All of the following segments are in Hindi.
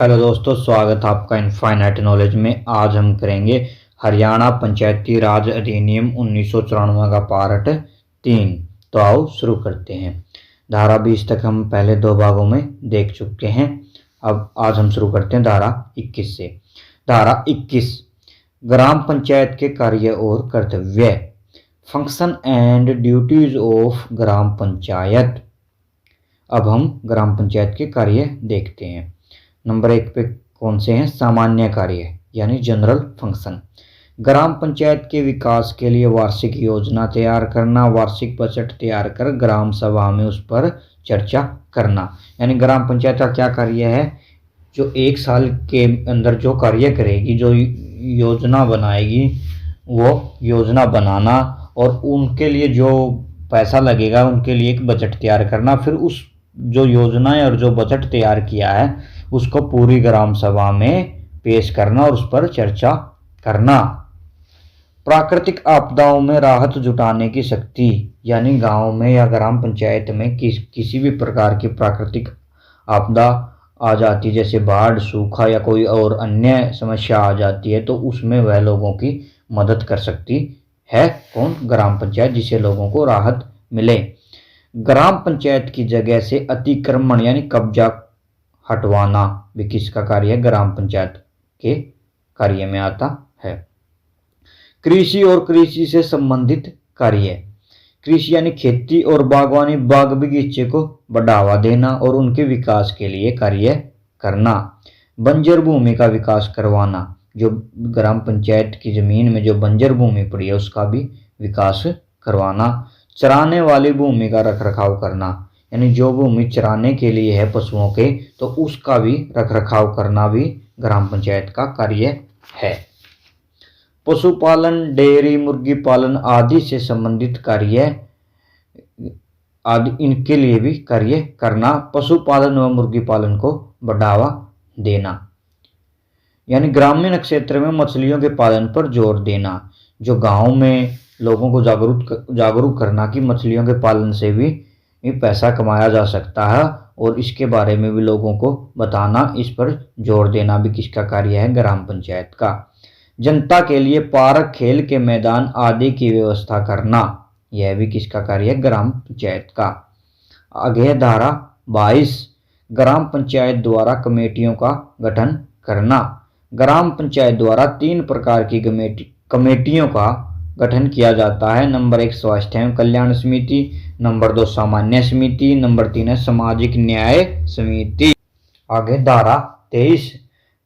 हेलो दोस्तों, स्वागत है आपका इनफाइनाइट नॉलेज में। आज हम करेंगे हरियाणा पंचायती राज अधिनियम 1994 का पार्ट 3। तो आओ शुरू करते हैं। धारा 20 तक हम पहले दो भागों में देख चुके हैं। अब आज हम शुरू करते हैं धारा 21 से। धारा 21 ग्राम पंचायत के कार्य और कर्तव्य, function and duties of gram panchayat. अब हम ग्राम पंचायत के कार्य देखते हैं। नंबर 1 पे कौन से हैं? सामान्य कार्य यानी जनरल फंक्शन। ग्राम पंचायत के विकास के लिए वार्षिक योजना तैयार करना, वार्षिक बजट तैयार कर ग्राम सभा में उस पर चर्चा करना। यानी ग्राम पंचायत का क्या कार्य है? जो एक साल के अंदर जो कार्य करेगी, जो योजना बनाएगी, वो योजना बनाना और उनके लिए जो पैसा लगेगा उनके लिए एक बजट तैयार करना। फिर उस जो योजना है और जो बजट तैयार किया है उसको पूरी ग्राम सभा में पेश करना और उस पर चर्चा करना। प्राकृतिक आपदाओं में राहत जुटाने की शक्ति, यानी गांव में या ग्राम पंचायत में किसी भी प्रकार की प्राकृतिक आपदा आ जाती, जैसे बाढ़, सूखा या कोई और अन्य समस्या आ जाती है, तो उसमें वह लोगों की मदद कर सकती है। कौन? ग्राम पंचायत, जिससे लोगों को राहत मिले। ग्राम पंचायत की जगह से अतिक्रमण यानी कब्जा हटवाना भी किसका कार्य है? ग्राम पंचायत के कार्य में आता है। कृषि और कृषि से संबंधित कार्य, कृषि यानी खेती और बागवानी, बाग बगीचे को बढ़ावा देना और उनके विकास के लिए कार्य करना। बंजर भूमि का विकास करवाना, जो ग्राम पंचायत की जमीन में जो बंजर भूमि पड़ी है उसका भी विकास करवाना। चराने वाली भूमि का रखरखाव करना, यानी जो भूमि चराने के लिए है पशुओं के, तो उसका भी रखरखाव करना भी ग्राम पंचायत का कार्य है। पशुपालन, डेयरी, मुर्गी पालन आदि से संबंधित कार्य आदि, इनके लिए भी कार्य करना। पशुपालन व मुर्गी पालन को बढ़ावा देना, यानी ग्रामीण क्षेत्र में मछलियों के पालन पर जोर देना। जो गांव में लोगों को जागरूक करना कि मछलियों के पालन से भी पैसा कमाया जा सकता है और इसके बारे में भी लोगों को बताना, इस पर जोर देना भी किसका कार्य है? ग्राम पंचायत का। जनता के लिए पार्क, खेल के मैदान आदि की व्यवस्था करना, यह भी किसका कार्य है? ग्राम पंचायत का। आगे है धारा 22 ग्राम पंचायत द्वारा कमेटियों का गठन करना। ग्राम पंचायत द्वारा 3 प्रकार की कमेटियों का गठन किया जाता है। नंबर 1 स्वास्थ्य एवं कल्याण समिति, नंबर 2 सामान्य समिति, नंबर 3 है सामाजिक न्याय समिति। आगे धारा 23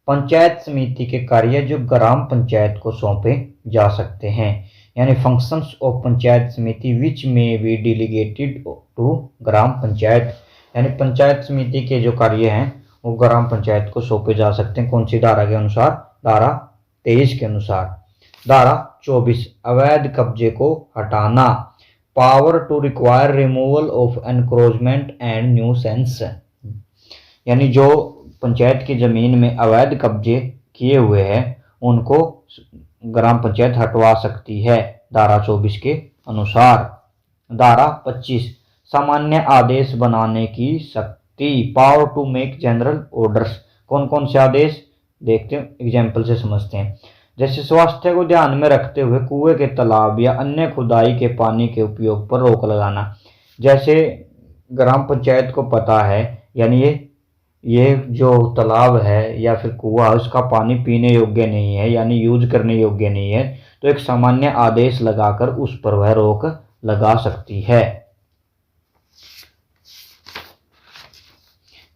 पंचायत समिति के कार्य जो ग्राम पंचायत को सौंपे जा सकते हैं, यानी फंक्शंस ऑफ पंचायत समिति विच में बी डेलीगेटेड टू ग्राम पंचायत, यानी पंचायत समिति के जो कार्य हैं वो ग्राम पंचायत को सौंपे जा सकते हैं। कौन सी धारा के अनुसार? धारा 23 के अनुसार। धारा 24 अवैध कब्जे को हटाना, power to require removal of encroachment and nuisance, यानी जो पंचायत की जमीन में अवैध कब्जे किए हुए हैं उनको ग्राम पंचायत हटवा सकती है, धारा 24 के अनुसार। धारा 25 सामान्य आदेश बनाने की शक्ति, power to make general orders. कौन कौन से आदेश देखते हैं, एग्जाम्पल से समझते हैं। जैसे स्वास्थ्य को ध्यान में रखते हुए कुएं के तालाब या अन्य खुदाई के पानी के उपयोग पर रोक लगाना। जैसे ग्राम पंचायत को पता है, यानी ये जो तालाब है या फिर कुआं, उसका पानी पीने योग्य नहीं है, यानी यूज करने योग्य नहीं है, तो एक सामान्य आदेश लगाकर उस पर वह रोक लगा सकती है।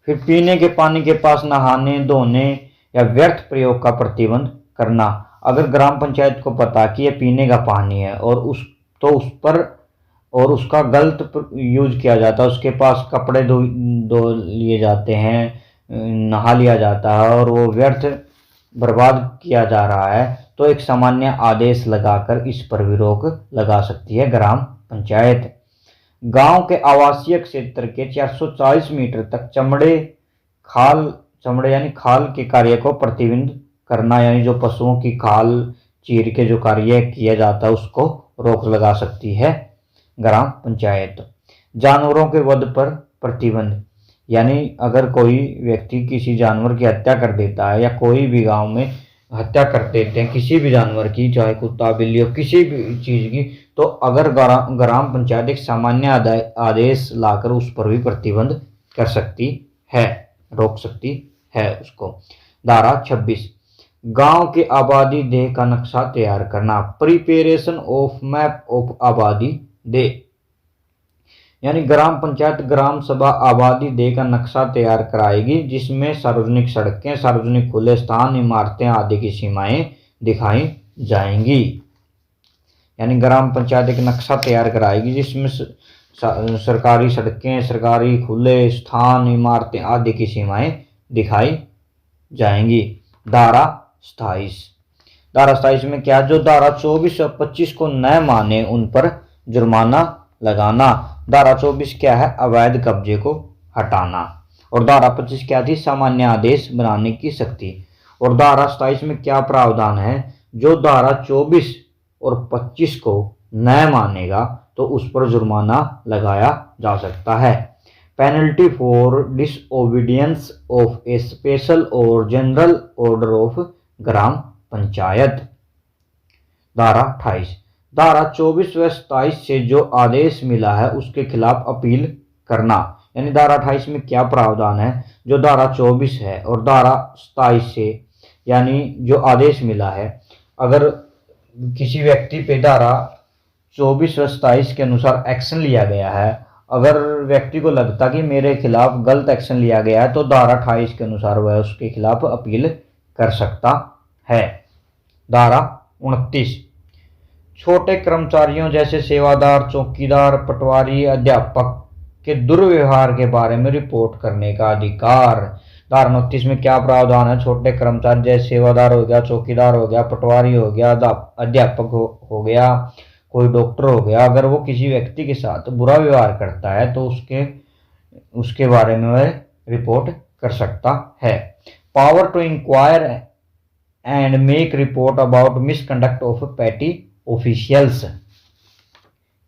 फिर पीने के पानी के पास नहाने, धोने या व्यर्थ प्रयोग का प्रतिबंध करना। अगर ग्राम पंचायत को पता कि यह पीने का पानी है और उस पर और उसका गलत यूज किया जाता है, उसके पास कपड़े धो लिए जाते हैं, नहा लिया जाता है और वो व्यर्थ बर्बाद किया जा रहा है, तो एक सामान्य आदेश लगाकर इस पर भी रोक लगा सकती है ग्राम पंचायत। गांव के आवासीय क्षेत्र के 440 मीटर तक चमड़े यानी खाल के कार्य को प्रतिबंध करना, यानी जो पशुओं की खाल चीर के जो कार्य किया जाता है उसको रोक लगा सकती है ग्राम पंचायत। जानवरों के वध पर प्रतिबंध, यानी अगर कोई व्यक्ति किसी जानवर की हत्या कर देता है या कोई भी गांव में हत्या कर देते हैं किसी भी जानवर की, चाहे कुत्ता बिल्ली हो किसी भी चीज की, तो अगर ग्राम पंचायत एक सामान्य आदेश लाकर उस पर भी प्रतिबंध कर सकती है, रोक सकती है उसको। धारा 26, गांव के आबादी देह का नक्शा तैयार करना, प्रिपेरेशन ऑफ मैप ऑफ आबादी दे, यानी ग्राम पंचायत ग्राम सभा आबादी देह का नक्शा तैयार कराएगी जिसमें सार्वजनिक सड़कें, सार्वजनिक खुले स्थान, इमारतें आदि की सीमाएं दिखाई जाएंगी। यानी ग्राम पंचायत एक नक्शा तैयार कराएगी जिसमें सरकारी सड़कें, सरकारी खुले स्थान, इमारतें आदि की सीमाएं दिखाई जाएंगी। धारा 27, धारा 27 में क्या, जो धारा 24 और 25 को न माने उन पर जुर्माना लगाना। धारा 24 क्या है, अवैध कब्जे को हटाना, और धारा 25 क्या थी, सामान्य आदेश बनाने की शक्ति। और धारा 27 में क्या प्रावधान है, जो धारा 24 और 25 को न मानेगा तो उस पर जुर्माना लगाया जा सकता है। Penalty for disobedience of A special और general order of gram panchayat. धारा 28, धारा 24 व 27 से जो आदेश मिला है उसके खिलाफ अपील करना। यानी धारा 28 में क्या प्रावधान है, जो धारा 24 है और धारा 27 से यानी जो आदेश मिला है, अगर किसी व्यक्ति पे धारा 24 व 27 के अनुसार एक्शन लिया गया है, अगर व्यक्ति को लगता कि मेरे खिलाफ गलत एक्शन लिया गया है तो धारा 28 के अनुसार वह उसके खिलाफ अपील कर सकता है। धारा 29, छोटे कर्मचारियों जैसे सेवादार, चौकीदार, पटवारी, अध्यापक के दुर्व्यवहार के बारे में रिपोर्ट करने का अधिकार। धारा 29 में क्या प्रावधान है, छोटे कर्मचारी जैसे सेवादार हो गया, चौकीदार हो गया, पटवारी हो गया, अध्यापक हो गया, कोई डॉक्टर हो गया, अगर वो किसी व्यक्ति के साथ बुरा व्यवहार करता है तो उसके बारे में वह रिपोर्ट कर सकता है। Power to inquire and make report about misconduct of petty officials,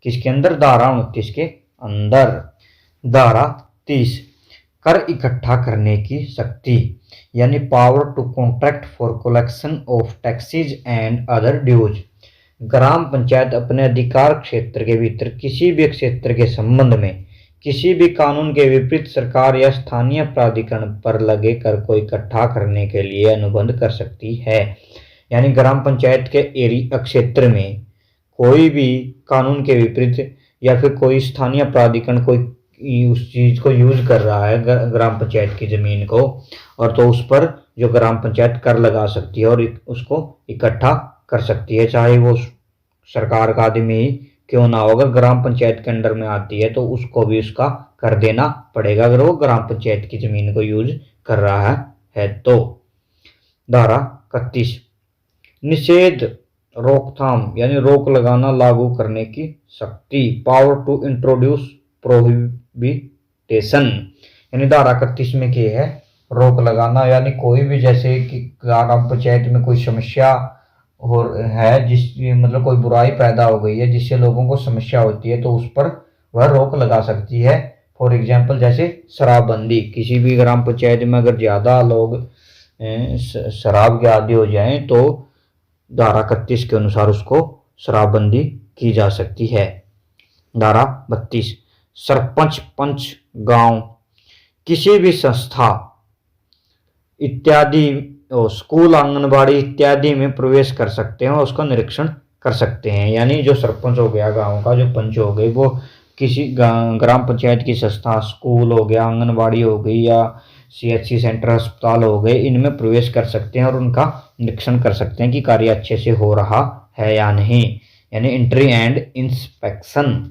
किसके अंदर, धारा 29 के अंदर। धारा 30, कर इकट्ठा करने की शक्ति, यानी power to contract for collection of taxes and other dues. Gram panchayat अपने अधिकार क्षेत्र के भीतर किसी भी क्षेत्र के संबंध में किसी भी कानून के विपरीत सरकार या स्थानीय प्राधिकरण पर लगे कर को इकट्ठा करने के लिए अनुबंध कर सकती है। यानी ग्राम पंचायत के एरिया क्षेत्र में कोई भी कानून के विपरीत या फिर कोई स्थानीय प्राधिकरण कोई उस चीज को यूज कर रहा है ग्राम पंचायत की जमीन को, और तो उस पर जो ग्राम पंचायत कर लगा सकती है और उसको इकट्ठा कर सकती है, चाहे वो सरकार का आदमी क्यों ना हो। अगर ग्राम पंचायत के अंडर में आती है तो उसको भी उसका कर देना पड़ेगा अगर वो ग्राम पंचायत की जमीन को यूज कर रहा है तो। धारा 31, निषेध, रोकथाम, यानी रोक लगाना, लागू करने की शक्ति, पावर टू इंट्रोड्यूस प्रोहिबिटेशन। यानी धारा 31 में क्या है, रोक लगाना, यानी कोई भी जैसे कि ग्राम पंचायत में कोई समस्या हो है, जिस मतलब कोई बुराई पैदा हो गई है जिससे लोगों को समस्या होती है तो उस पर वह रोक लगा सकती है। फॉर एग्जाम्पल जैसे शराबबंदी, किसी भी ग्राम पंचायत में अगर ज़्यादा लोग शराब के आदी हो जाएं तो धारा 31 के अनुसार उसको शराबबंदी की जा सकती है। धारा 32, सरपंच, पंच, गांव, किसी भी संस्था इत्यादि, स्कूल, आंगनबाड़ी इत्यादि में प्रवेश कर सकते हैं और उसका निरीक्षण कर सकते हैं। यानी जो सरपंच हो गया गांव का, जो पंच हो गए, वो किसी ग्राम पंचायत की संस्था, स्कूल हो गया, आंगनबाड़ी हो गई या CHC सेंटर, अस्पताल हो गए, इनमें प्रवेश कर सकते हैं और उनका निरीक्षण कर सकते हैं कि कार्य अच्छे से हो रहा है या नहीं, यानी एंट्री एंड इंस्पेक्शन।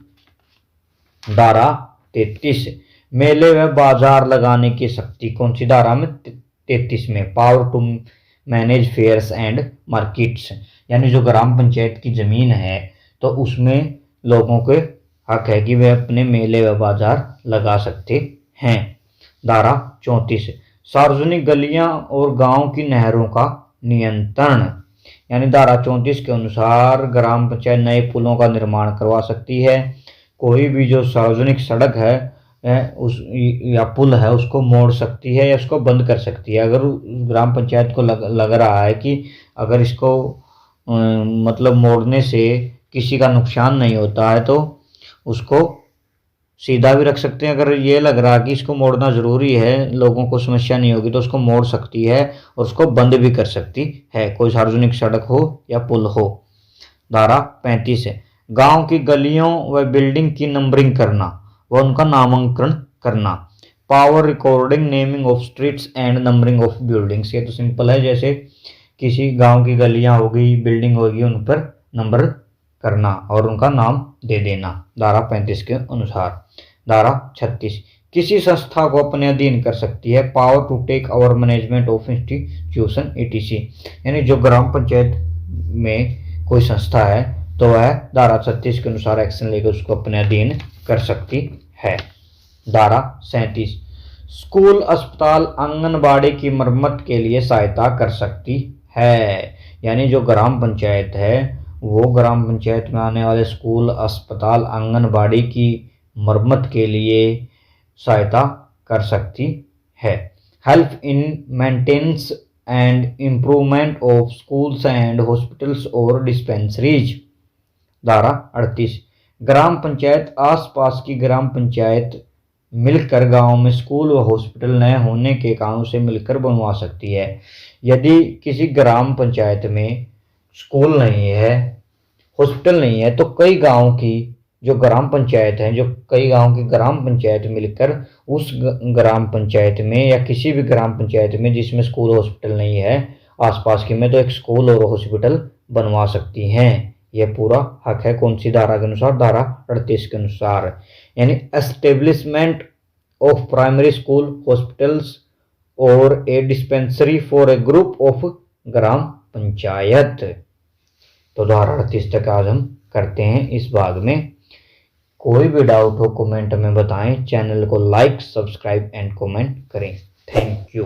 धारा 33, मेले व बाजार लगाने की शक्ति, कौन सी धारा में, 33 में, power to manage fairs and markets. यानी जो ग्राम पंचायत की जमीन है तो उसमें लोगों के हक है कि वे अपने मेले व बाजार लगा सकते हैं। धारा 34, सार्वजनिक गलियां और गांव की नहरों का नियंत्रण। यानी धारा 34 के अनुसार ग्राम पंचायत नए पुलों का निर्माण करवा सकती है। कोई भी जो सार्वजनिक सड़क है उस या पुल है उसको मोड़ सकती है या उसको बंद कर सकती है। अगर ग्राम पंचायत को लग रहा है कि अगर इसको मतलब मोड़ने से किसी का नुकसान नहीं होता है तो उसको सीधा भी रख सकते हैं। अगर ये लग रहा है कि इसको मोड़ना ज़रूरी है, लोगों को समस्या नहीं होगी, तो उसको मोड़ सकती है और उसको बंद भी कर सकती है, कोई सार्वजनिक सड़क हो या पुल हो। धारा 35 है, गांव की गलियों व बिल्डिंग की नंबरिंग करना व उनका नामांकन करना। Power recording naming of streets and numbering of buildings. ये तो सिंपल है, जैसे किसी गांव की गलियां हो गई, बिल्डिंग होगी, उन पर नंबर करना और उनका नाम दे देना, धारा 35 के अनुसार। धारा 36, किसी संस्था को अपने अधीन कर सकती है। Power to take over management of institution ETC. यानी जो ग्राम पंचायत में कोई संस्था है तो वह धारा 36 के अनुसार एक्शन लेकर उसको अपने अधीन कर सकती है। धारा 37, स्कूल, अस्पताल, आंगनबाड़ी की मरम्मत के लिए सहायता कर सकती है। यानी जो ग्राम पंचायत है वो ग्राम पंचायत में आने वाले स्कूल, अस्पताल, आंगनबाड़ी की मरम्मत के लिए सहायता कर सकती है। Help in maintenance and improvement of schools and hospitals और डिस्पेंसरीज। धारा 38, ग्राम पंचायत आसपास की ग्राम पंचायत मिलकर गांव में स्कूल व हॉस्पिटल नए होने के कारणों से मिलकर बनवा सकती है। यदि किसी ग्राम पंचायत में स्कूल नहीं है, हॉस्पिटल नहीं है, तो कई गांव की जो ग्राम पंचायत है, जो कई गांव की ग्राम पंचायत मिलकर उस ग्राम पंचायत में या किसी भी ग्राम पंचायत में जिसमें स्कूल हॉस्पिटल नहीं है आसपास की में, तो एक स्कूल और हॉस्पिटल बनवा सकती हैं। यह पूरा हक है कौन सी धारा के अनुसार? धारा 38 के अनुसार। यानी establishment of primary school, hospitals और a dispensary for a group of gram panchayat. तो धारा 38 तक आज हम करते हैं इस भाग में। कोई भी डाउट हो कमेंट में बताएं। चैनल को लाइक, सब्सक्राइब एंड कमेंट करें। Thank you.